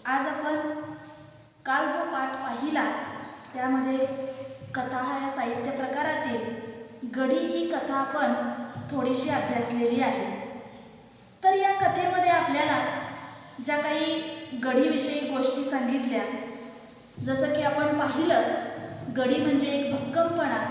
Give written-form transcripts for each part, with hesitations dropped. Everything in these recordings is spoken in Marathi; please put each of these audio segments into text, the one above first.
आज आपण काल जो पाठ पाहिला त्यामध्ये कथा या साहित्य प्रकारातील गडी ही कथा आपण थोडीशी अभ्यासलेली आहे। तर या कथेमध्ये आपल्याला ज्या काही गडीविषयी गोष्टी सांगितल्या, जसं की आपण पाहिलं गडी म्हणजे एक भक्कमपणा,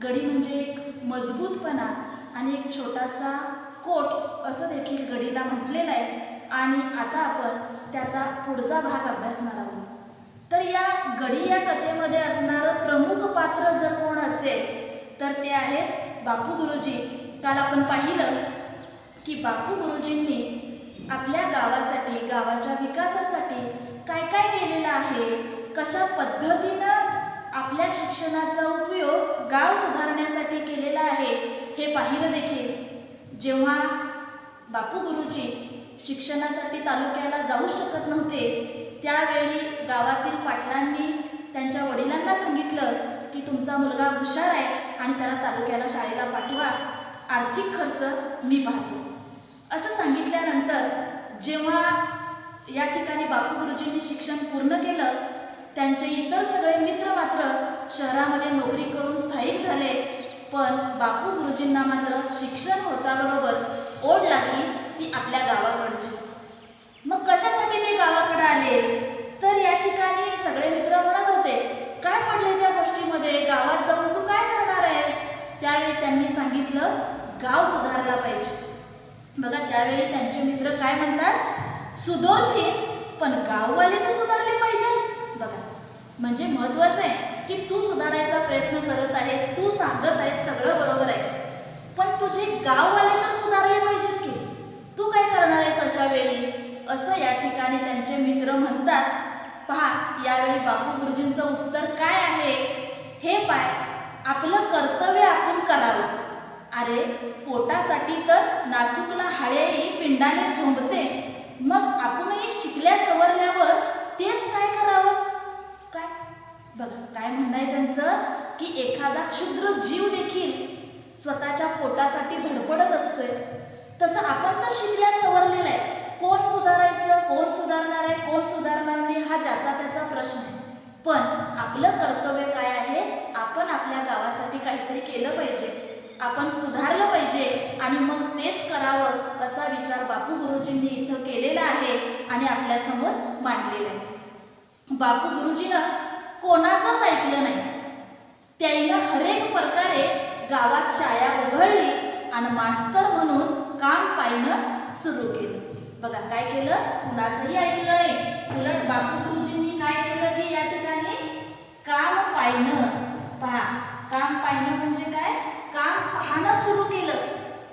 गडी म्हणजे एक मजबूतपणा आणि एक छोटासा कोट असं देखील गडीला म्हटलेलं आहे। आणि आता आपण त्याचा पुढचा भाग अभ्यासणार आहोत। तर या गडी या कथेमध्ये असणारं प्रमुख पात्र जर कोण असेल तर ते आहेत बापू गुरुजी। काल आपण पाहिलं की बापू गुरुजींनी आपल्या गावासाठी, गावाच्या विकासासाठी काय काय केलेलं आहे, कशा पद्धतीनं आपल्या शिक्षणाचा उपयोग गाव सुधारण्यासाठी केलेला आहे हे पाहिलं देखील। जेव्हा बापू गुरुजी शिक्षणासाठी तालुक्याला जाऊ शकत नव्हते त्यावेळी गावातील पाटलांनी त्यांच्या वडिलांना सांगितलं की तुमचा मुलगा हुशार आहे आणि त्याला तालुक्याला शाळेला पाठवा, आर्थिक खर्च मी पाहतो असं सांगितल्यानंतर जेव्हा या ठिकाणी बापू गुरुजींनी शिक्षण पूर्ण केलं, त्यांचे इतर सगळे मित्र मात्र शहरामध्ये नोकरी करून स्थायिक झाले, पण बापू गुरुजींना मात्र शिक्षण होताबरोबर ओढ लागली ती आपल्या गावाकडची। मग कशासाठी ते गावाकडे आले तर या ठिकाणी सगळे मित्र म्हणत होते काय पडले त्या गोष्टीमध्ये, गावात जाऊन तू काय करणार आहेस? त्यावेळी त्यांनी सांगितलं गाव सुधारला पाहिजे। बघा त्यावेळी त्यांचे मित्र काय म्हणतात, सुधरशील पण गाववाले तर सुधारले पाहिजे। बघा म्हणजे महत्वाचं आहे की तू सुधारायचा प्रयत्न करत आहेस, तू सांगत आहेस सगळं बरोबर आहे, पण तुझे गाववाले तर सुधारले पाहिजेत की, तू काय करणार आहेस अशा वेळी असं या ठिकाणी त्यांचे मित्र म्हणतात। पहा यावेळी बापू गुरुजींचं उत्तर काय आहे हे पाय, आपलं कर्तव्य आपण करावं। अरे पोटासाठी तर नासूकला हाळेही पिंडाने झोंबते, मग आपणही शिकल्या सवरल्यावर तेच काय करावं काय? बघा काय म्हणणं आहे त्यांचं की एखादा क्षुद्र जीव देखील स्वतःच्या पोटासाठी धडपडत असतोय, तसं आपण तर शिकल्या सवरलेलं आहे, कोण सुधारायचं, कोण सुधारणार आहे, कोण सुधारणार नाही हा ज्याचा त्याचा प्रश्न आहे, पण आपलं कर्तव्य काय आहे, आपण आपल्या गावासाठी काहीतरी केलं पाहिजे, आपण सुधारलं पाहिजे आणि मग तेच करावं असा विचार बापू गुरुजींनी इथं केलेला आहे आणि आपल्यासमोर मांडलेला आहे। बापू गुरुजीनं कोणाचंच ऐकलं नाही, त्याईनं हरेक प्रकारे गावात शाळा उघडली आणि मास्तर म्हणून काम पाहणं सुरू केलं। बघा काय केलं, कुणाचंही ऐकलं नाही, उलट बापू गुरुजींनी काय केलं की या ठिकाणी काम पाहणं, पहा काम पाहणं म्हणजे काय, काम पाहणं सुरू केलं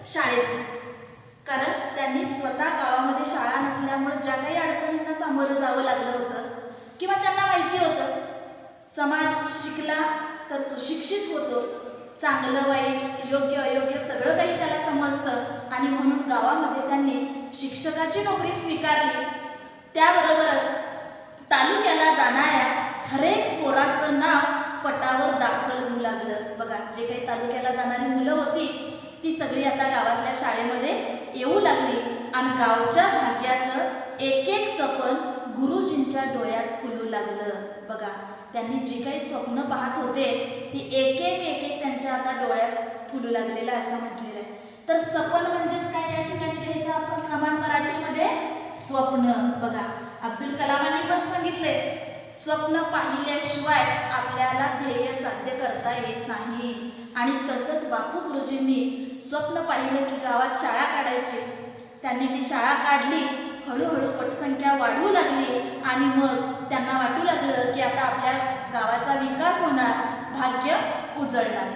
शाळेचं। कारण त्यांनी स्वतः गावामध्ये शाळा नसल्यामुळे ज्या काही अडचणींना सामोरं जावं लागलं होतं किंवा त्यांना माहिती होतं समाज शिकला तर सुशिक्षित होतो, चांगलं वाईट योग्य अयोग्य सगळं काही त्याला समजतं आणि म्हणून गावामध्ये त्यांनी शिक्षकाची नोकरी स्वीकारली। त्याबरोबरच तालुक्याला जाणाऱ्या हरेक पोराचं नाव पटावर दाखल होऊ लागलं। बघा जे काही तालुक्याला जाणारी मुलं होती ती सगळी आता गावातल्या शाळेमध्ये येऊ लागली आणि गावच्या भाग्याचं एक एक सपन गुरुजींच्या डोळ्यात फुलू लागलं। बघा त्यांनी जी काही स्वप्न पाहत होते ती एक एक त्यांच्या आता डोळ्यात फुलू लागलेलं असं म्हटलेलं आहे। तर सपन म्हणजेच काय या ठिकाणी घ्यायचं आपण प्रमाण मराठीमध्ये, स्वप्न। बघा अब्दुल कलामांनी पण सांगितले स्वप्न पाहिल्याशिवाय आपल्याला ध्येय साध्य करता येत नाही, आणि तसंच बापू गुरुजींनी स्वप्न पाहिलं की गावात शाळा काढायची, त्यांनी ती शाळा काढली, हळूहळू पटसंख्या वाढू लागली आणि मग त्यांना वाटू लागलं की आता आपल्या गावाचा विकास होणार, भाग्य उजळणार।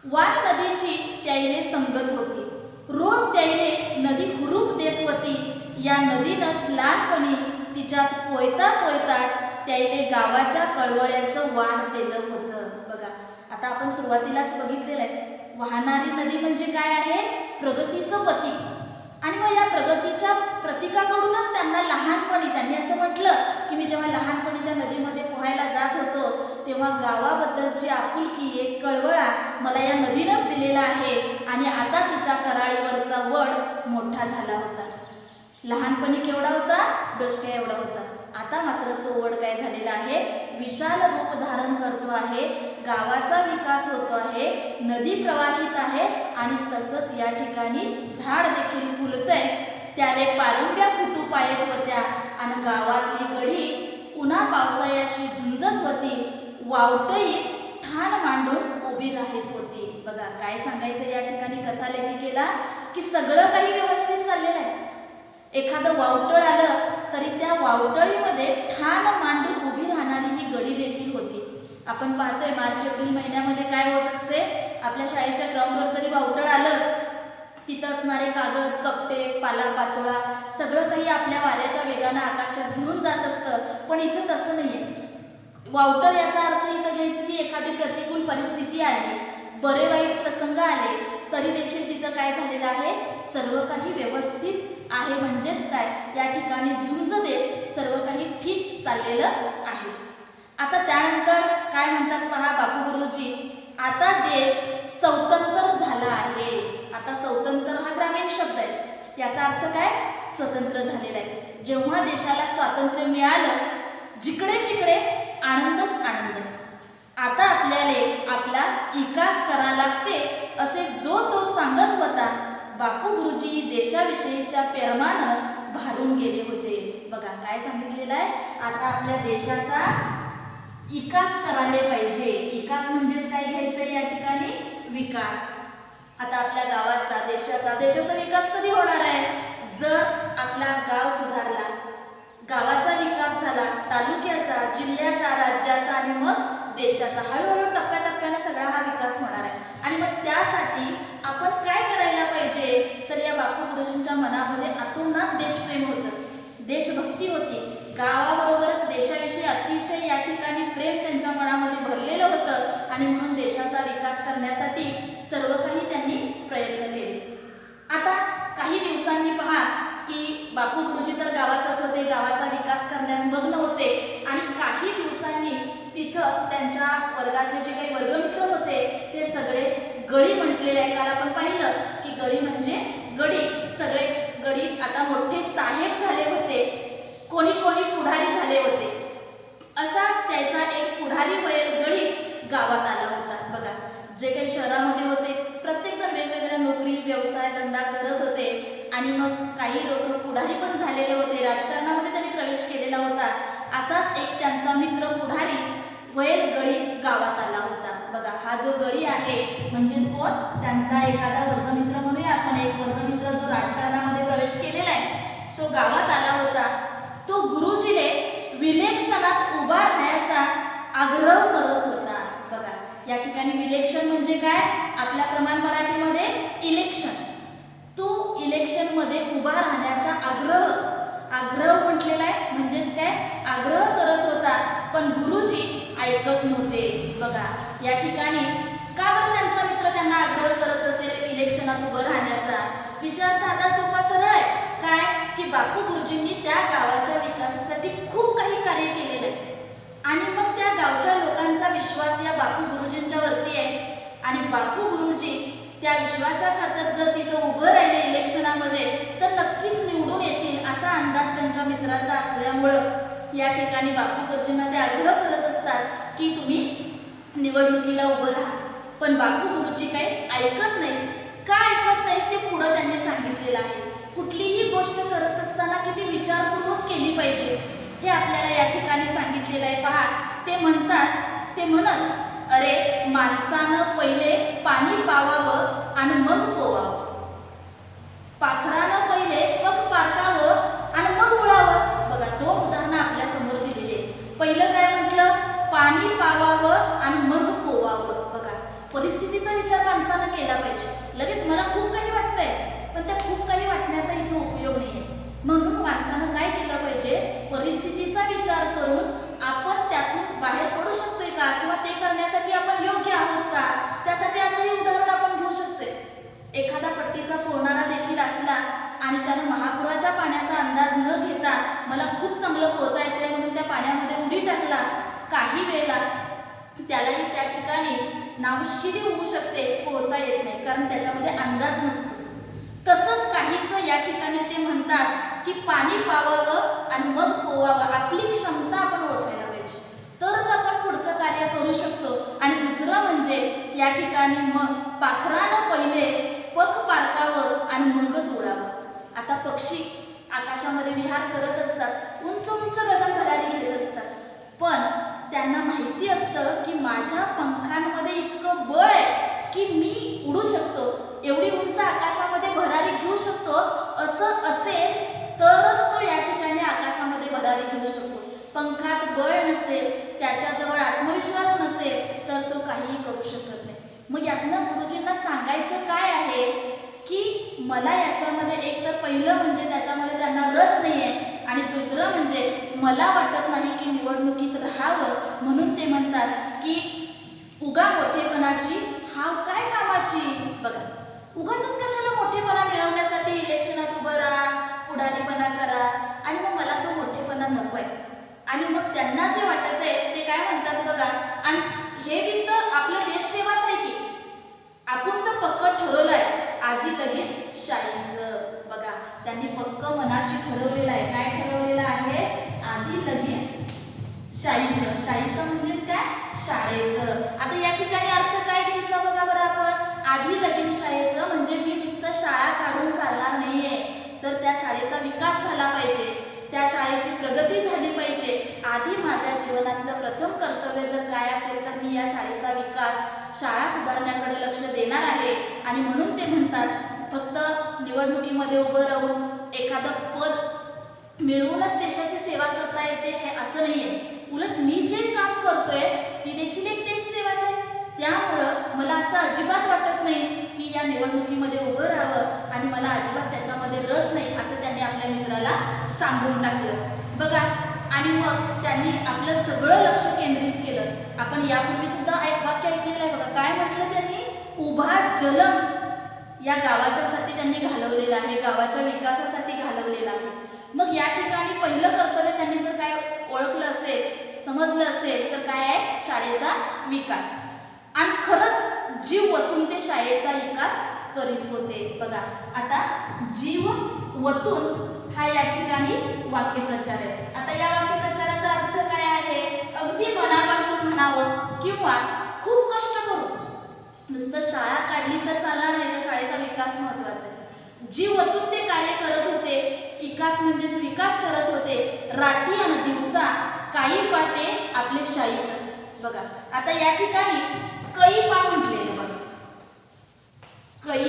वाट नदीची त्याईले संगत होती, रोज त्याईले नदी हुरूप देत होती, या नदीनंच लहानपणी तिच्यात पोयता पोयताच त्याईले गावाच्या कळवळ्याचं वाण दिलं होतं। बघा आता आपण सुरुवातीलाच बघितलेलं आहे वाहणारी नदी म्हणजे काय आहे, प्रगतीचं प्रतीक, आणि मग या प्रगतीच्या प्रतीकाकडूनच त्यांना लहानपणी त्यांनी असं म्हटलं की मी जेव्हा लहानपणी त्या नदीमध्ये पोहायला जात होतो तेव्हा गावाबद्दलची आपुलकी, एक कळवळा मला या नदीनंच दिलेला आहे आणि आता तिच्या कराळीवरचा वड मोठा झाला होता। लहानपणी केवढा होता? डोसक्या एवढा होता. आता मात्र तो वड काय झालेला आहे? विशाल रूप धारण करतो आहे. गावाचा विकास होतो आहे, नदी प्रवाहित आहे आणि तसंच या ठिकाणी झाड देखील फुलतंय. त्याले पारंब्या फुटू पायत होत्या आणि गावातली गडी उन्हा पावसाळ्याशी झुंजत होती. वावटई ठाण मांडून उभी राहत होती. बघा काय सांगायचं या ठिकाणी कथा लेखिकेला, की सगळं काही व्यवस्थित चाललेलं आहे. एखादं वावटळ आलं तरी त्या वावटळीमध्ये ठाण मांडून उभी राहणारी ही गडी देखील होती. आपण पाहतोय मार्च एप्रिल महिन्यामध्ये काय होत असते, आपल्या शाळेच्या ग्राउंडवर जरी वावटळ आलं, तिथं असणारे कागद, कपटे, पालापाचोळा सगळं काही आपल्या वाऱ्याच्या वेगानं आकाशात घेऊन जात असतं. पण इथं तसं नाही आहे. वावटळ याचा अर्थ इथं घ्यायचं की एखादी प्रतिकूल परिस्थिती आली, बरे वाईट प्रसंग आले, तरी देखील तिथं काय झालेलं आहे? सर्व काही व्यवस्थित आहे. म्हणजेच काय, या ठिकाणी झुंज देत सर्व काही ठीक चाललेलं आहे. आता त्यानंतर काय म्हणतात पहा बापू गुरुजी, आता देश स्वतंत्र झाला आहे. आता स्वतंत्र हा ग्रामीण शब्द आहे. याचा अर्थ काय? स्वतंत्र झालेला आहे. जेव्हा देशाला स्वातंत्र्य मिळालं, जिकडे तिकडे आनंदच आनंद. आता आपल्याला आपला विकास करा लागते असे जो तो सांगत होता. बापू गुरुजी देशाविषयीच्या प्रेमानं भारून गेले होते. बघा काय सांगितलेलं आहे, आता आपल्या देशाचा विकास करायला पाहिजे. विकास म्हणजेच काय घ्यायचं या ठिकाणी? विकास. आता आपल्या गावाचा, देशाचा विकास कधी होणार आहे? जर आपला गाव सुधारला, गावाचा विकास झाला, तालुक्याचा, जिल्ह्याचा, राज्याचा आणि मग देशाचा. हळूहळू टप्प्याटप्प्याने सगळा हा विकास होणार आहे. आणि मग त्यासाठी आपण काय करायला पाहिजे? तर या बापू गुरुजींच्या मनामध्ये अतोनात देशप्रेम होतं, देशभक्ती होती. गावाबरोबरच देशाविषयी अतिशय या ठिकाणी प्रेम त्यांच्या मनामध्ये भरलेलं होतं आणि म्हणून देशाचा विकास करण्यासाठी सर्व काही त्यांनी प्रयत्न केले. आता काही दिवसांनी पहा की बापू गुरुजी तर गावातच होते, गावाचा विकास करण्यात मग्न होते आणि काही दिवसांनी तिथं त्यांच्या वर्गाचे जे काही वर्गमित्र होते ते सगळे गडी म्हटलेले आहे. काल आपण पाहिलं की गडी म्हणजे गडी, सगळे गडी आता मोठे साहेब झाले होते, कोणी कोणी पुढारी झाले होते. असाच त्याचा एक पुढारी वयेल गडी गावात आला होता. बघा जे काही शहरामध्ये होते प्रत्येकजण वेगवेगळ्या नोकरी, व्यवसाय, धंदा करत होते आणि मग काही लोक पुढारी पण झालेले होते, राजकारणामध्ये त्यांनी प्रवेश केलेला होता. असाच एक त्यांचा मित्र पुढारी वयेल गडी गावात आला होता. बघा हा जो गडी आहे म्हणजेच कोण? त्यांचा एखादा वर्गमित्र म्हणूया आपण. एक वर्गमित्र जो राजकारणामध्ये प्रवेश केलेला आहे तो गावात आला होता. तो गुरुजीने विलेक्षणात उभा राहायचा आग्रह करत होता. बघा या ठिकाणी विलेक्षण म्हणजे काय? आपल्या प्रमाण मराठीमध्ये इलेक्शन. तो इलेक्शनमध्ये उभा राहण्याचा आग्रह म्हटलेला आहे. म्हणजेच काय? आग्रह करत होता. पण गुरुजी ऐकत नव्हते. बघा या ठिकाणी का बरं त्यांचा मित्र त्यांना आग्रह करत असेल इलेक्शनात उभं राहण्याचा? विचार साधा सोपा सरळ आहे. काय की बापू गुरुजींनी त्या गावाच्या विकासासाठी खूप काही कार्य केलेलं आहे आणि मग त्या गावच्या लोकांचा विश्वास या बापू गुरुजींच्या वरती आहे आणि बापू गुरुजी त्या विश्वासाखातर जर तिथं उभं राहिले इलेक्शनामध्ये तर नक्कीच निवडून येतील असा अंदाज त्यांच्या मित्राचा असल्यामुळं या ठिकाणी बापू गुरुजींना ते आग्रह करत असतात की तुम्ही निवडणुकीला उभं राहा. पण बापू गुरुजी काही ऐकत नाही. का ऐकत नाही ते पुढं त्यांनी सांगितलेलं आहे. कुठलीही गोष्ट करत असताना किती विचारपूर्वक केली पाहिजे हे आपल्याला या ठिकाणी सांगितलेलं आहे. पहा ते म्हणत अरे माणसानं पहिले पाणी पावावं आणि मग पोवावं, पाखरानं पहिले पग पारकावं आणि मग उडावं. बघा दोन उदाहरणं आपल्या समोर दिलेली आहेत. पहिलं काय म्हटलं? पाणी पावावं आणि मग पोवावं. बघा परिस्थितीचा विचार माणसानं केला पाहिजे. लगेच मला खूप काही वाटतंय पण त्या खूप काही वाटण्याचा इथं उपयोग नाही आहे. म्हणून माणसानं काय केलं पाहिजे? परिस्थितीचा विचार करून आपण त्यातून बाहेर पडू शकतोय का किंवा ते करण्यासाठी आपण योग्य आहोत का, त्यासाठी असंही उदाहरण आपण घेऊ शकतोय. एखादा पट्टीचा पोहणारा देखील असला आणि त्यानं महापुराच्या पाण्याचा अंदाज न घेता मला खूप चांगलं पोहता येते म्हणून त्या पाण्यामध्ये उडी टाकला, काही वेळेला त्यालाही त्या ठिकाणी नामुष्किली होऊ शकते, पोहता येत नाही कारण त्याच्यामध्ये अंदाज नसतो. तसंच काहीसं या ठिकाणी ते म्हणतात की पाणी पावावं आणि मग पोवावं, आपली क्षमता आपण ओळखायला पाहिजे, तरच आपण पुढचं कार्य करू शकतो. आणि दुसरं म्हणजे या ठिकाणी मग पाखरानं पहिले पख पारकावं आणि मगच उडावं. आता पक्षी आकाशामध्ये विहार करत असतात, उंच उंच गगन भरारी घेत असतात, पण त्यांना माहिती असतं की माझ्या पंखांमध्ये इतकं बळ आहे की मी उडू शकतो, एवढी उंच आकाशामध्ये भरारी घेऊ शकतो. असं असेल तरच तो या ठिकाणी आकाशामध्ये भरारी घेऊ शकतो. पंखात बळ नसेल, त्याच्याजवळ आत्मविश्वास नसेल तर तो काहीही करू शकत नाही. मग यातनं गुरुजींना सांगायचं काय आहे की मला याच्यामध्ये एक तर पहिलं म्हणजे त्याच्यामध्ये त्यांना रस नाही आहे, आणि दुसरं म्हणजे मला वाटत नाही की निवडणुकीत राहावं, म्हणून ते म्हणतात की उगा मोठेपणाची हाव काय कामाची. बघा, उगाच कशाला मोठेपणा मिळवण्यासाठी इलेक्शनात उभं राहा, पुढारीपणा करा, आणि मग मला तो मोठेपणा नको आहे. आणि मग त्यांना जे वाटत आहे ते काय म्हणतात बघा, आणि हे बी तर आपलं देशसेवाच आहे की आपण तर पक्क ठरवलंय आधी लगीन शाळेचं. बघा, त्यांनी पक्क मनाशी ठरवलेलं आहे. काय ठरवलेलं आहे? आधी लगीन शाळेचं. शाळेचं म्हणजेच काय? शाळेचं. आता या ठिकाणी अर्थ काय घ्यायचा बघा बरं आपण. आधी लगीन शाळेचं म्हणजे मी नुसतं शाळा काढून चालणार नाहीये, तर त्या शाळेचा विकास झाला पाहिजे, त्या शाळेची प्रगती झाली पाहिजे. आधी माझ्या जीवनातलं प्रथम कर्तव्य जर काय असेल तर मी या शाळेचा विकास, शाळा सुधारण्याकडे लक्ष देणार आहे. आणि म्हणून ते म्हणतात फक्त निवडणुकीमध्ये उभं राहून एखादं पद मिळवूनच देशाची सेवा करता येते हे असं नाहीये. उलट मी जे काम करतोय ती देखील एक देशसेवाच आहे. त्यामुळं मला असं अजिबात वाटत नाही की या निवडणुकीमध्ये उभं राहावं आणि मला अजिबात त्याच्यामध्ये रस नाही, असं त्यांनी आपल्या मित्राला सांगून टाकलं बघा. आणि मग त्यांनी आपलं सगळं लक्ष केंद्रित केलं. आपण यापूर्वी सुद्धा एक वाक्य ऐकलेलं आहे बघा. काय म्हटलं त्यांनी? उभा जलम या गावाच्यासाठी त्यांनी घालवलेलं आहे, गावाच्या विकासासाठी घालवलेलं आहे. मग या ठिकाणी पहिलं कर्तव्य त्यांनी जर काय ओळखलं असेल, समजलं असेल तर काय आहे? शाळेचा विकास. आणि खरंच जीव वतून ते शाळेचा विकास करीत होते बघा. आता जीव वतून हा या ठिकाणी वाक्यप्रचार आहे. आता या वाक्यप्रचाराचा अर्थ काय आहे? अगदी मनापासून म्हणावं किंवा खूप कष्ट करून. नुसतं शाळा काढली तर चालणार नाही, तर शाळेचा विकास महत्वाचा आहे. जीव वतून ते कार्य करत होते, विकास म्हणजेच विकास करत होते. रात्री आणि दिवसा काही पाते आपले शाळेतच बघा. आता या ठिकाणी कै पा म्हटलेलं बघा. कै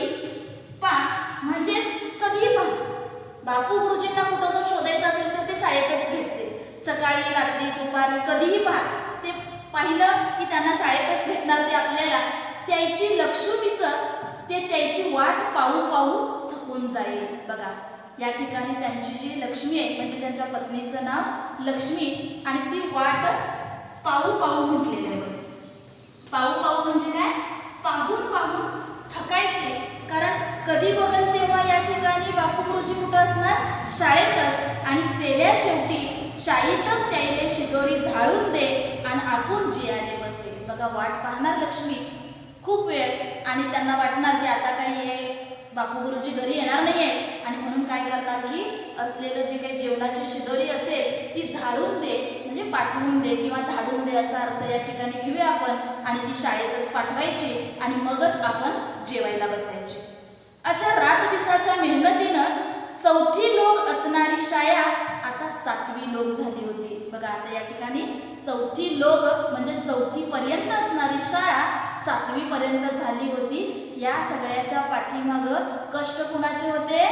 पा म्हणजेच कधी पा. बापू गुरुजींना कुठं जर शोधायचं असेल तर ते शाळेतच भेटते. सकाळी, रात्री, दुपारी, कधीही पहा. ते पाहिलं की त्यांना शाळेतच भेटणार ते आपल्याला. त्याची लक्ष्मीचं ते त्याची वाट पाहू पाहू थकून जाईल बघा. या ठिकाणी त्यांची जी लक्ष्मी आहे म्हणजे त्यांच्या पत्नीचं नाव लक्ष्मी, आणि ती वाट पाहू पाहू म्हटलेलं आहे. पाहू पाहू म्हणजे काय? पाहून पाहून थकायचे. कारण कधी बघल तेव्हा या ठिकाणी बापू गुरुजी कुठं असणार? शाळेतच. आणि सेल्या शेवटी शाळेतच त्याईले शिदोरी धाडून दे आणि आपण जियाने बसते बघा. वाट पाहणार लक्ष्मी खूप वेळ, आणि त्यांना वाटणार की आता काही हे बापू गुरुजी घरी येणार नाहीये, आणि म्हणून काय करणार की असलेलं जे काही जेवणाची शिदोरी असेल ती धाडून दे, म्हणजे पाठवून दे किंवा धाडून दे असा अर्थ या ठिकाणी घेऊया आपण. आणि ती शाळेतच पाठवायची आणि मगच आपण जेवायला बसायचे. अशा रात दिवसाच्या मेहनतीनं चौथी लोक असणारी शाळा आता सातवी लोक झाली होती बघा. आता या ठिकाणी चौथी लोक म्हणजे चौथी पर्यंत असणारी शाळा सातवी पर्यंत झाली होती. या सगळ्याच्या पाठीमागं कष्ट कुणाचे होते?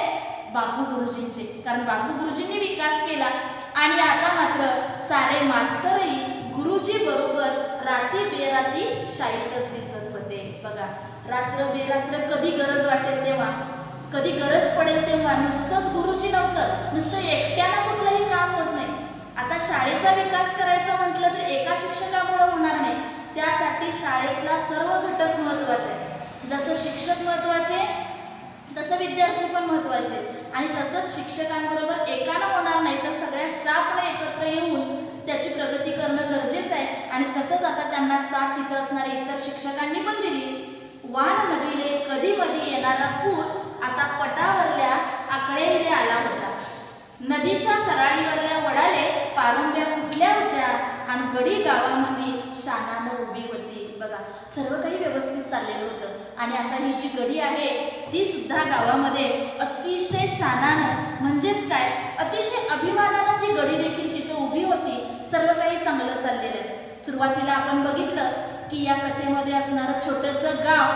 बापू गुरुजींचे. कारण बापू गुरुजींनी विकास केला. आणि आता मात्र सारे मास्तरही गुरुजी बरोबर रात्री बेरात्री शाळेतच दिसत होते बघा. रात्र बेरात्र कधी गरज वाटेल तेव्हा, कधी गरज पडेल तेव्हा. नुसतंच गुरुजी नव्हतं, नुसतं एकट्यानं कुठलंही काम होत नाही. आता शाळेचा विकास करायचा म्हटलं तर एका शिक्षकामुळे होणार नाही. त्यासाठी शाळेतला सर्व घटक महत्त्वाचे आहे. जसं शिक्षक महत्त्वाचे तसं विद्यार्थी पण महत्त्वाचे. आणि तसंच शिक्षकांबरोबर एकानं होणार नाही, तर सगळ्या स्टाफने एकत्र येऊन त्याची प्रगती करणं गरजेचं आहे. आणि तसंच आता त्यांना साथ तिथं असणाऱ्या इतर शिक्षकांनी पण दिली. वाण नदीले कधी मधी येणारा पूर आता पटावरल्या आकड्याइले आला होता. नदीच्या कराळीवरल्या वडाले पारंब्या फुटल्या होत्या आणि गडी गावामध्ये शानानं उभी होती. बघा, सर्व काही व्यवस्थित चाललेलं होतं आणि आता ही जी गडी आहे ती सुद्धा गावामध्ये अतिशय शानानं म्हणजेच काय अतिशय अभिमानानं ती गडी देखील तिथे उभी होती. सर्व काही चांगलं चाललेलं आहे. सुरुवातीला आपण बघितलं की या कथेमध्ये असणारं छोटंसं गाव,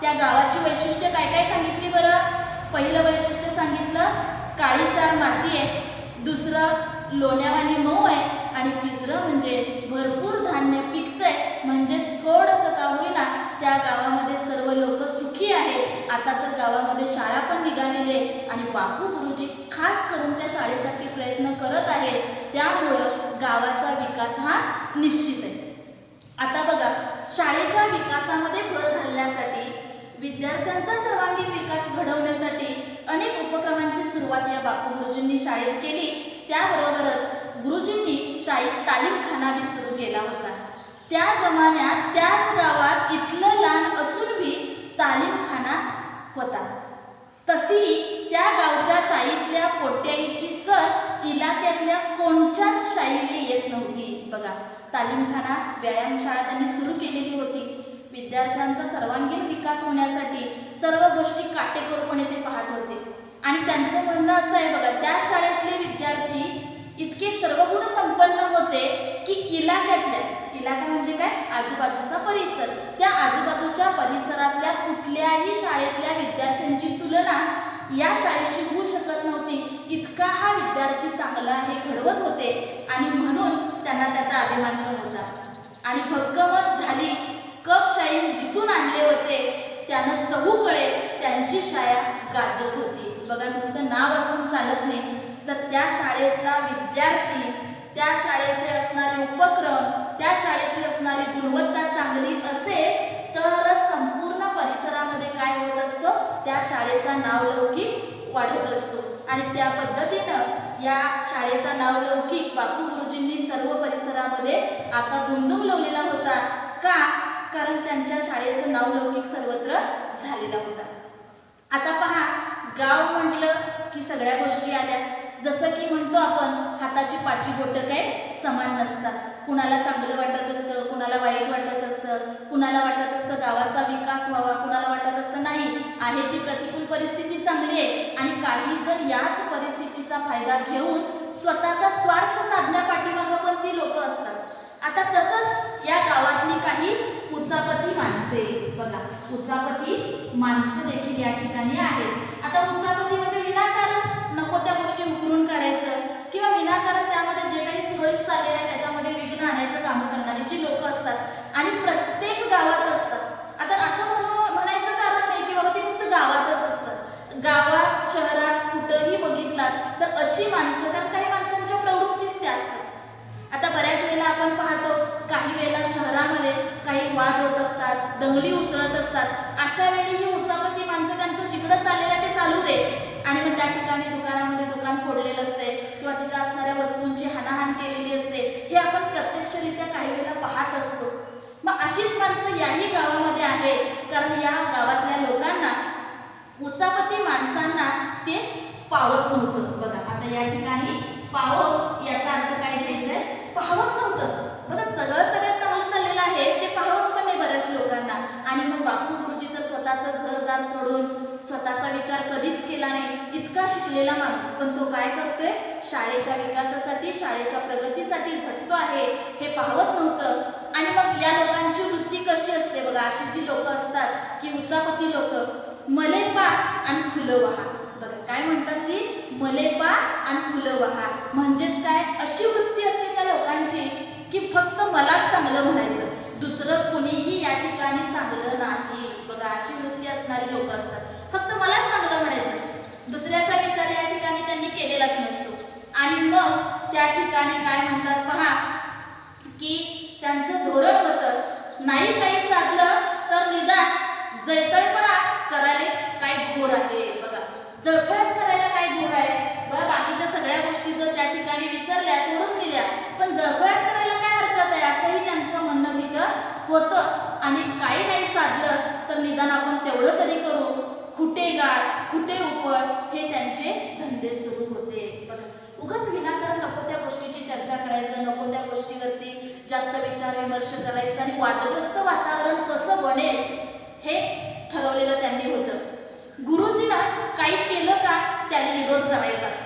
त्या गावाची वैशिष्ट्य काय काय सांगितली बरं. पहिलं वैशिष्ट्य सांगितलं काळीशार माती आहे, दुसरं लोण्यावानी मऊ आहे आणि तिसरं म्हणजे भरपूर धान्य पिकतंय. म्हणजे थोडंसं का होईना त्या गावामध्ये सर्व लोक सुखी आहेत. आता तर गावामध्ये शाळा पण निघालेली आहे आणि बापू गुरुजी खास करून त्या शाळेसाठी प्रयत्न करत आहेत. त्यामुळं गावाचा विकास हा निश्चित आहे. आता बघा, शाळेच्या विकासामध्ये भर घालण्यासाठी, विद्यार्थ्यांचा सर्वांगीण विकास घडवण्यासाठी अनेक उपक्रमांची सुरुवात या बापू गुरुजींनी शाळेत केली. त्याबरोबरच गुरुजींनी शाळेत तालीमखाना सुरू केला होता. त्या जमान्यात त्याच गावात इथलं लहान असूनही तालीमखाना होता. तशी त्या गावच्या शाळेतल्या पोट्याईची सर इलाक्यातल्या कोणत्याच शाळेला येत नव्हती. बघा, तालीमखाना व्यायामशाळा त्यांनी सुरू केलेली होती. विद्यार्थ्यांचा सर्वांगीण विकास होण्यासाठी सर्व गोष्टी काटेकोरपणे ते पाहत होते आणि त्यांचं म्हणणं असं आहे बघा, त्या शाळेतले विद्यार्थी इतके सर्वगुण संपन्न होते की इलाका म्हणजे काय, आजूबाजूचा परिसर, त्या आजूबाजूच्या परिसरातल्या कुठल्याही शाळेतल्या विद्यार्थ्यांची तुलना या शाळेशी होऊ शकत नव्हती. इतका हा विद्यार्थी चांगला हे घडवत होते आणि म्हणून त्यांना त्याचा अभिमान पण होता. आणि भक्कमच ढाली कपशाही जिथून आणले होते त्यानं चहूकडे त्यांची शाळा गाजत होती. बघा, नुसतं नाव असून चालत नाही, तर त्या शाळेतला विद्यार्थी, त्या शाळेचे असणारे उपक्रम, त्या शाळेची असणारी गुणवत्ता चांगली असेल तरच संपूर्ण परिसरामध्ये काय होत असतो, त्या शाळेचा नावलौकिक वाढत असतो. आणि त्या पद्धतीनं या शाळेचा नावलौकिक बापू गुरुजींनी सर्व परिसरामध्ये आता दुमदुम लावलेला होता. का? कारण त्यांच्या शाळेचं नावलौकिक सर्वत्र झालेला होता. आता पहा, गाव म्हटलं की सगळ्या गोष्टी आल्या. जसं की म्हणतो आपण, हाताची पाची बोटं काय समान नसतात. कुणाला चांगलं वाटत असतं, कुणाला वाईट वाटत असतं, कुणाला वाटत असतं गावाचा विकास व्हावा, कुणाला वाटत असतं नाही आहे ती प्रतिकूल परिस्थिती चांगली आहे. आणि काही जण याच परिस्थितीचा फायदा घेऊन स्वतःचा स्वार्थ साधण्यापाठीमागं पण ती लोक असतात. आता तसंच या गावातली काही उचापती माणसे, बघा, उचापती माणसं देखील या ठिकाणी आहेत. आता उचापती म्हणजे विनाकारण नको त्या गोष्टी उकरून काढायचं किंवा विनाकारण त्यामध्ये जे काही सुरळीत चाललेलं आहे त्याच्यामध्ये विघ्न आणायचं कामं करणारी जी लोक असतात आणि प्रत्येक गावात असतात. आता असं म्हणायचं कारण नाही की बाबा ती फक्त गावातच असतात. गावात, शहरात कुठंही बघितलात तर अशी माणसं, कारण काही माणसांच्या प्रवृत्तीच त्या असतात. आता बऱ्याच वेळेला आपण पाहतो, काही वेळेला शहरामध्ये काही वाद होत असतात, दंगली उसळत असतात. अशा वेळी ही उचापती माणसं त्यांचं जिकडं चाललेलं ते चालू दे आणि मग त्या ठिकाणी दुकानामध्ये दुकान फोडलेलं असते किंवा तिथे असणाऱ्या वस्तूंची हाणाहाण केलेली असते. हे आपण प्रत्यक्षरित्या काही वेळेला पाहत असतो. मग अशीच माणसं याही गावामध्ये आहेत, कारण या गावातल्या लोकांना, उचापती माणसांना ते पावत नव्हतं. बघा, आता या ठिकाणी पावत याचा अर्थ काय घ्यायचा आहे, पाहत नव्हतं. बघा, सगळ्यात चांगलं चाललेलं आहे ते पाहत पण नाही बऱ्याच लोकांना. आणि मग बापू गुरुजी तर स्वतःचं घरदार सोडून स्वतःचा विचार कधीच केला नाही. इतका शिकलेला माणूस, पण तो काय करतोय, शाळेच्या विकासासाठी, शाळेच्या प्रगतीसाठी झटतो आहे हे पाहत नव्हतं. आणि मग या लोकांची वृत्ती कशी असते बघा, अशी जी लोक असतात की उचापती लोक, मले पा आणि फुलं वहा. बघा, काय म्हणतात ती, मले पा आणि फुलं वहा. म्हणजेच काय, अशी वृत्ती असते त्या लोकांची की फक्त मलाच चांगलं म्हणायचं, दुसरं कुणीही या ठिकाणी चांगलं नाही. बघा, अशी वृत्ती असणारी लोक असतात. फक्त मलाच चांगलं म्हणायचं, दुसऱ्याचा विचार या ठिकाणी त्यांनी केलेलाच नसतो. आणि मग त्या ठिकाणी काय म्हणतात पहा, की त्यांचं धोरण होतं, नाही काही साधलं तर निदान जळतळपणा करायला काय घोर आहे. बघा, जळफळाट करायला काय घोर आहे. बरं, बाकीच्या सगळ्या गोष्टी जर त्या ठिकाणी विसरल्या, सोडून दिल्या, पण जळफळाट करायला काय हरकत आहे, असंही त्यांचं म्हणणं तिथं होतं. आणि काही नाही साधलं तर निदान आपण तेवढं तरी करू, खुटे गाळ, खुटे उपळ, हे त्यांचे धंदे सुरू होते. बघा, उगाच विनाकारण नको त्या गोष्टीची चर्चा करायचं, नको त्या गोष्टीवरती जास्त विचार विमर्श करायचा आणि वादग्रस्त वातावरण कसं बनेल हे ठरवलेलं त्यांनी होतं. गुरुजीनं काही केलं का त्याला विरोध करायचाच,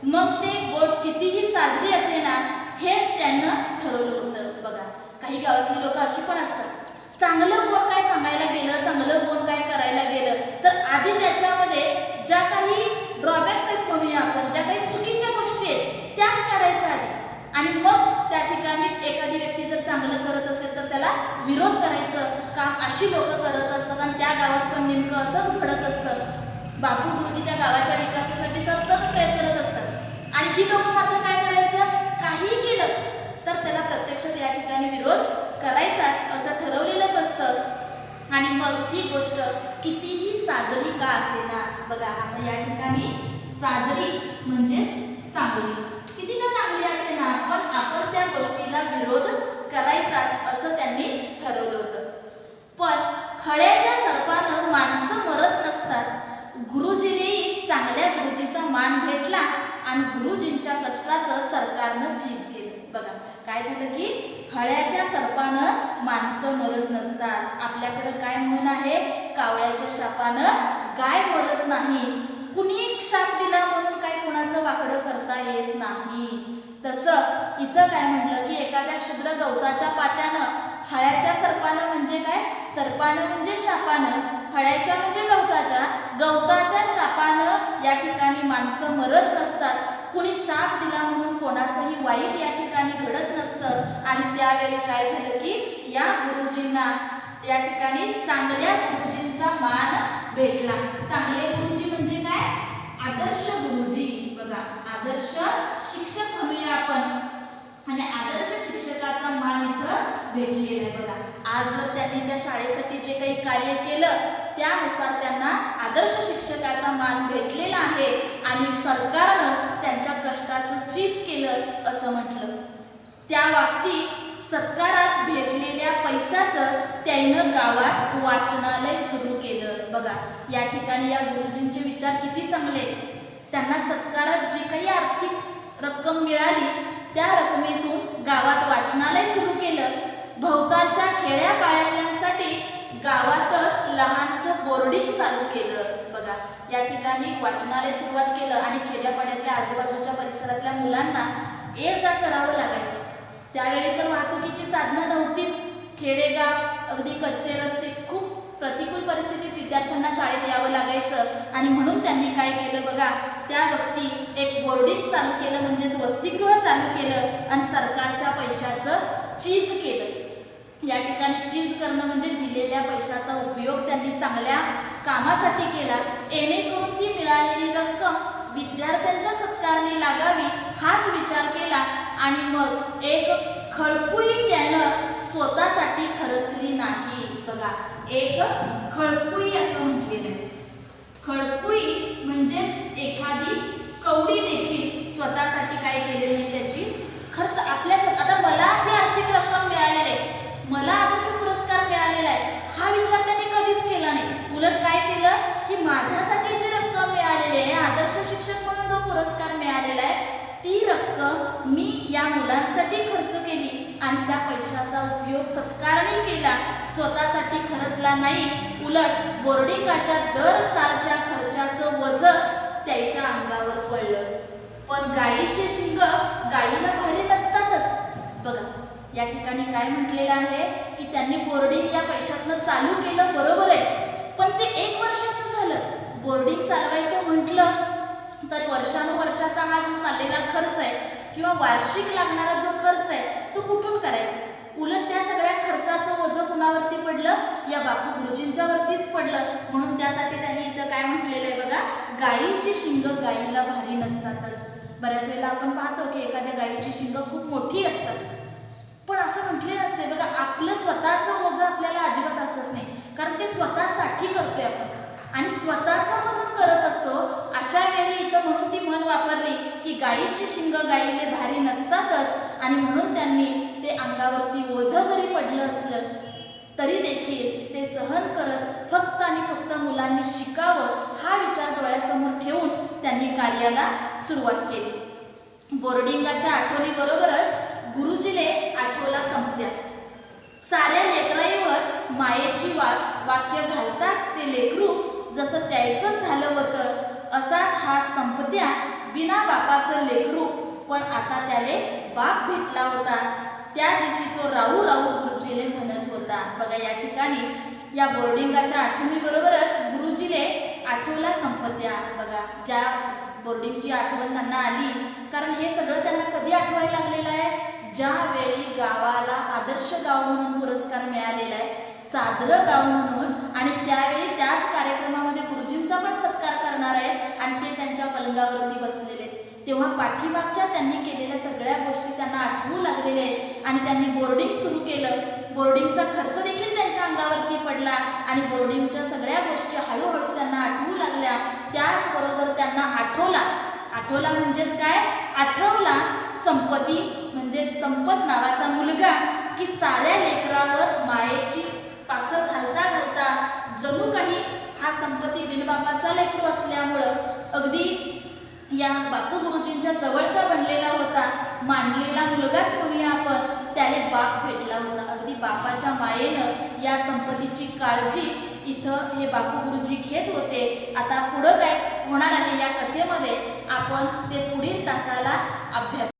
मग ते गोष्ट कितीही साजरी असे ना हेच त्यांना ठरवलं होतं. बघा, काही गावातली लोक अशी पण असतात, चांगलं कोण काय सांगायला गेलं, चांगलं कोण काय करायला गेलं तर आधी त्याच्यामध्ये ज्या काही ड्रॉबॅक्स आहेत म्हणूया आपण, ज्या काही चुकीच्या गोष्टी आहेत त्याच काढायच्या आधी, आणि मग त्या ठिकाणी एखादी व्यक्ती जर चांगलं करत असेल तर त्याला विरोध करायचं काम अशी लोक करत असतात. आणि त्या गावात पण नेमकं असंच घडत असतं. बापू गुरुजी त्या गावाच्या विकासासाठी सतत प्रयत्न करत असतात आणि ही लोक मात्र काय करायचं, काही केलं तर त्याला प्रत्यक्षात या ठिकाणी विरोध करायचाच असं ठरवलेलंच असतं. आणि मग ती गोष्ट कितीही साजरी का असेना, बघा आता या ठिकाणी साजरी म्हणजेच चांगली, किती का चांगली असेना पण आपण त्या गोष्टीला विरोध करायचाच असं त्यांनी ठरवलं होतं. पण हळ्याच्या सर्पानं माणसं मरत नसतात. गुरुजीनेही चांगल्या गुरुजीचा मान भेटला आणि गुरुजींच्या कष्टाचं सरकारनं चीज केलं. बघा काय झालं की हळ्याच्या सर्पानं माणसं मरत नसतात. आपल्याकडं काय म्हण आहे, कावळ्याच्या शापानं गाय मरत नाही. कुणी शाप दिला म्हणून काय कुणाचं वाकडं करता येत नाही. तसं इथं काय म्हटलं की एखाद्या क्षुद्र गवताच्या पात्यानं, हळ्याच्या सर्पानं म्हणजे काय, सर्पानं म्हणजे शापानं, हळ्याच्या म्हणजे गवताच्या शापानं या ठिकाणी माणसं मरत नसतात. कुणी शाप दिला म्हणून कोणाचंही वाईट या ठिकाणी घडत नसतं. आणि त्यावेळी काय झालं की या गुरुजींना या ठिकाणी चांगल्या गुरुजींचा मान भेटला. चांगले गुरुजी म्हणजे काय, आदर्श गुरुजी. बघा आदर्श शिक्षक म्हणूया आपण, आणि आदर्श शिक्षकाचा मान इथं भेटलेला आहे. बघा आजवर त्यांनी त्या शाळेसाठी जे काही कार्य केलं त्यानुसार त्यांना आदर्श शिक्षकाचा मान भेटलेला आहे आणि सरकारनं त्यांच्या कष्टाचं चीज केलं असं म्हटलं. त्या बाबतीत सत्कारात भेटलेल्या पैशाचं त्यानं गावात वाचनालय सुरू केलं. बघा या ठिकाणी या गुरुजींचे विचार किती चांगले. त्यांना सत्कारात जी काही आर्थिक रक्कम मिळाली त्या रकमेतून गावात वाचनालय सुरू केलं. भोवतालच्या खेड्यापाड्यातल्यांसाठी गावातच लहानसं बोर्डिंग चालू केलं. बघा या ठिकाणी वाचनालय सुरुवात केलं आणि खेड्यापाड्यातल्या आजूबाजूच्या परिसरातल्या मुलांना ये जा करावं लागायचं. त्यावेळी तर वाहतुकीची साधनं नव्हतीच. खेडेगाव अगदी कच्चे रस्ते, खूप प्रतिकूल परिस्थितीत विद्यार्थ्यांना शाळेत यावं लागायचं. आणि म्हणून त्यांनी काय केलं बघा, त्या वक्ती एक बोर्डिंग चालू केलं म्हणजेच वसतिगृह चालू केलं आणि सरकारच्या पैशाचं चीज केलं. या ठिकाणी चीज करणं म्हणजे दिलेल्या पैशाचा उपयोग त्यांनी चांगल्या कामासाठी केला. येणेकरून ती मिळालेली रक्कम विद्यार्थ्यांच्या सत्कारने लागावी हाच विचार केला. आणि मग एक खळकुई त्यानं स्वतःसाठी खर्चली नाही. बघा एक खळकुई असं म्हटलेलं आहे. खळकुई म्हणजेच एखादी कवडी देखील स्वतःसाठी काय केलेली नाही, त्याची खर्च आपल्या आता मला ही आर्थिक रक्कम मिळालेली आहे, मला आदर्श पुरस्कार मिळालेला आहे हा विचार त्यांनी कधीच केला नाही. उलट काय केलं की माझ्यासाठी जी रक्कम मिळालेली आहे, आदर्श शिक्षक म्हणून जो पुरस्कार मिळालेला आहे ती रक्कम मी या मुलांसाठी खर्च केली आणि त्या पैशाचा उपयोग सत्कारणी केला, स्वतःसाठी खर्चला नाही. उलट बोर्डिंगाच्या दर सालच्या खर्चाचं वजन त्याच्या अंगावर पडलं. पण गायीचे शिंग गायीला भारी नसतातच. बघा या ठिकाणी काय म्हटलेलं आहे की त्यांनी बोर्डिंग या पैशातनं चालू केलं, बरोबर आहे, पण ते 1 वर्षाचं झालं. बोर्डिंग चालवायचं म्हटलं तर वर्षानुवर्षाचा हा जो चाललेला खर्च आहे किंवा वार्षिक लागणारा जो खर्च आहे तो कुठून करायचा. उलट त्या सगळ्या खर्चाचं ओझं कुणावरती पडलं, या बापू गुरुजींच्यावरतीच पडलं. म्हणून त्यासाठी त्यांनी इथं काय म्हटलेलं आहे बघा, गायीची शिंग गायीला भारी नसतातच. बऱ्याच वेळेला आपण पाहतो की एखाद्या गायीची शिंग खूप मोठी असतात, पण असं म्हटलेलं असते बघा आपलं स्वतःचं ओझं आपल्याला अजिबात असत नाही, कारण ते स्वतःसाठी करतोय आपण आणि स्वतःचं म्हणून करत असतो. अशा वेळी इथं म्हणून ती म्हण वापरली की गायीची शिंग गायीले भारी नसतातच. आणि म्हणून त्यांनी ते अंगावरती ओझं जरी पडलं असलं तरी देखील ते सहन करत फक्त आणि फक्त मुलांनी शिकावं हा विचार डोळ्यासमोर ठेवून त्यांनी कार्याला सुरुवात केली. बोर्डिंगाच्या आठवणीबरोबरच गुरुजीले आठवला संपत्या. साऱ्या लेकराईवर मायेची वाक्य घालतात ते लेकरू जसं त्याचंच झालं होतं असाच हा संपत्या बिना बापाचं लेकरू, पण आता त्याले बाप भेटला होता. त्या दिवशी तो राहू राहू गुरुजीले म्हणत होता. बघा या ठिकाणी या बोर्डिंगाच्या आठवणीबरोबरच गुरुजीले आठवला संपत्या. बघा ज्या बोर्डिंगची आठवण त्यांना आली, कारण हे सगळं त्यांना कधी आठवायला लागलेलं आहे, ज्यावेळी गावाला आदर्श गाव म्हणून पुरस्कार मिळालेला आहे, साजरं गाव म्हणून, आणि त्यावेळी त्याच कार्यक्रमामध्ये गुरुजींचा पण सत्कार करणार आहे आणि ते त्यांच्या पलंगावरती बसलेले आहेत. तेव्हा पाठीमागच्या त्यांनी केलेल्या सगळ्या गोष्टी त्यांना आठवू लागलेल्या आहेत आणि त्यांनी बोर्डिंग सुरू केलं. बोर्डिंगचा खर्च देखील त्यांच्या अंगावरती पडला आणि बोर्डिंगच्या सगळ्या गोष्टी हळूहळू त्यांना आठवू लागल्या. त्याचबरोबर त्यांना आठवला म्हणजेच काय, आठवला संपती म्हणजे संपत नावाचा मुलगा, की साऱ्या लेकरावर मायेची पाखर घालता घालता जणू काही हा संपती बिनबापाचा लेकरू असल्यामुळं अगदी या बापू गुरुजींच्या जवळचा बनलेला होता, मानलेला मुलगाच म्हणूया आपण, त्याने बाप भेटला होता. अगदी बापाच्या मायेनं या संपत्तीची काळजी इथं हे बापू गुरुजी घेत होते. आता पुढं काय होणार आहे या कथेमध्ये आपण ते पुढील तासाला अभ्यास